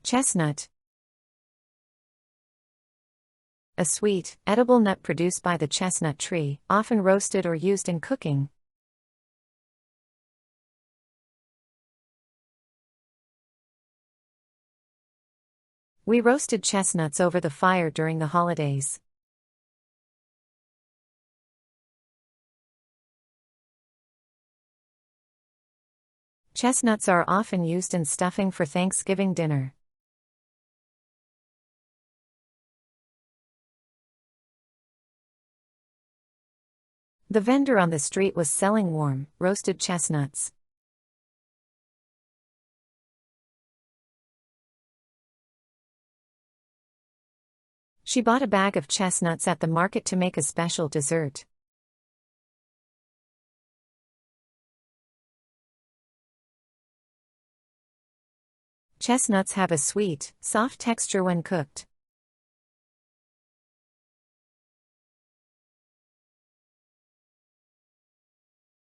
Chestnut. A sweet, edible nut produced by the chestnut tree, often roasted or used in cooking. We roasted chestnuts over the fire during the holidays. Chestnuts are often used in stuffing for Thanksgiving dinner. The vendor on the street was selling warm, roasted chestnuts. She bought a bag of chestnuts at the market to make a special dessert. Chestnuts have a sweet, soft texture when cooked.